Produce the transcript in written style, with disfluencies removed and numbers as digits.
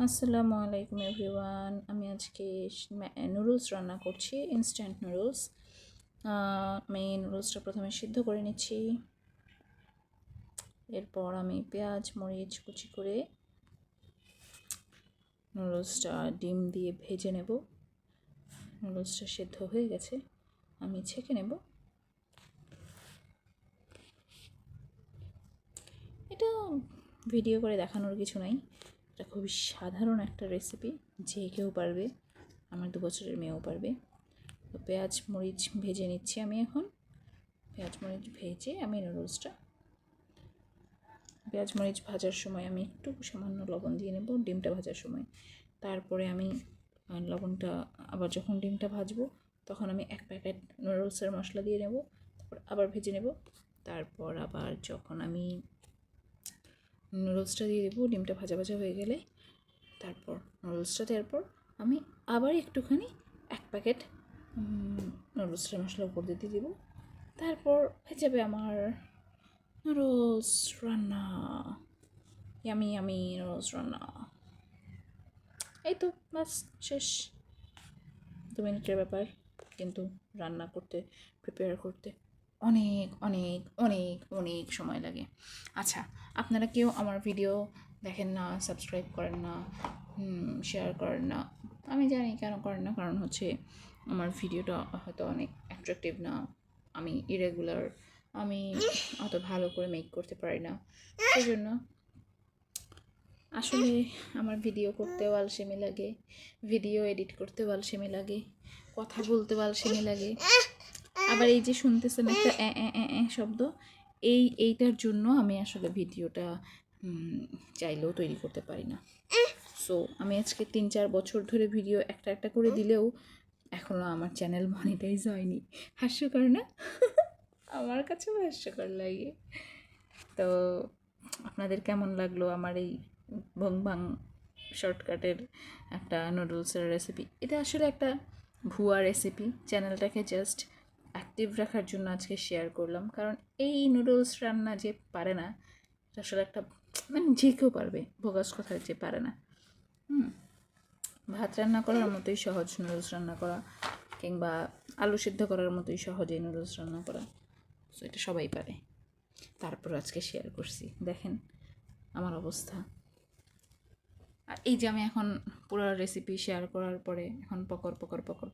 আসসালামু আলাইকুম এভরিওয়ান। আমি আজকে নুডলস রান্না করছি, ইনস্ট্যান্ট নুডলস। আমি নুডলসটা প্রথমে সিদ্ধ করে নিচ্ছি। এরপর আমি পেঁয়াজ মরিচ কুচি করে নুডলসটা ডিম দিয়ে ভেজে নেব। নুডলসটা সিদ্ধ হয়ে গেছে, আমি ছেঁকে নেব। এটা ভিডিও করে দেখানোর কিছু নাই, এটা খুবই সাধারণ একটা রেসিপি, যে কেউ পারবে, আমার 2 বছরের মেয়েও পারবে। তো পেঁয়াজ মরিচ ভেজে নিচ্ছি আমি এখন। পেঁয়াজ মরিচ ভেজে আমি নুডলসটা, পেঁয়াজ মরিচ ভাজার সময় আমি একটু সামান্য লবণ দিয়ে নেব ডিমটা ভাজার সময়। তারপরে আমি লবণটা আবার যখন ডিমটা ভাজবো তখন আমি 1 প্যাকেট নুডলসের মশলা দিয়ে নেব, তারপর আবার ভেজে নেব। তারপর আবার যখন আমি নুডলসটা দিয়ে দেবো, ডিমটা ভাজা ভাজা হয়ে গেলে তারপর নুডলসটা দেওয়ার পর আমি আবার একটুখানি 1 প্যাকেট নুডলসের মশলা উপর দিয়ে দেবো। তারপর হয়ে যাবে আমার নুডলস রান্না। ইয়ামি ইয়ামি নুডলস রান্না। এই তো বাস, শেষ। 2 মিনিটের ব্যাপার, কিন্তু রান্না করতে, প্রিপেয়ার করতে অনেক অনেক অনেক অনেক সময় লাগে। আচ্ছা, আপনারা কেউ আমার ভিডিও দেখেন না, সাবস্ক্রাইব করেন না, শেয়ার করেন না। আমি জানি কেন করেন না, কারণ হচ্ছে আমার ভিডিওটা হয়তো অনেক অ্যাট্রাকটিভ না, আমি ইরেগুলার, আমি অত ভালো করে মেক করতে পারি না। সেই জন্য আসলে আমার ভিডিও করতেও আলসেমি লাগে, ভিডিও এডিট করতেও আলসেমি লাগে, কথা বলতেও আলসেমি লাগে। আবার এই যে শুনতেছেন একটা শব্দ, এইটার জন্য আমি আসলে ভিডিওটা চাইলেও তৈরি করতে পারি না। সো আমি আজকে 3-4 বছর ধরে ভিডিও একটা একটা করে দিলেও এখনও আমার চ্যানেল মনিটাইজ হয়নি। হাস্যকর না? আমার কাছেও হাস্যকর লাগে। তো আপনাদের কেমন লাগলো আমার এই ভং ভাং শর্টকাটের একটা নুডলসের রেসিপি? এটা আসলে একটা ভুয়া রেসিপি, চ্যানেলটাকে জাস্ট অ্যাক্টিভ রাখার জন্য আজকে শেয়ার করলাম। কারণ এই নুডলস রান্না যে পারে না, এটা আসলে একটা, মানে যে কেউ পারবে, ভোগাস কথা, যে পারে না। ভাত রান্না করার মতোই সহজ নুডলস রান্না করা, কিংবা আলু সিদ্ধ করার মতোই সহজ এই নুডলস রান্না করা। সো এটা সবাই পারে, তারপর আজকে শেয়ার করছি। দেখেন আমার অবস্থা। আর এই যে আমি এখন পুরো রেসিপি শেয়ার করার পরে এখন পকর পকর পকর পকর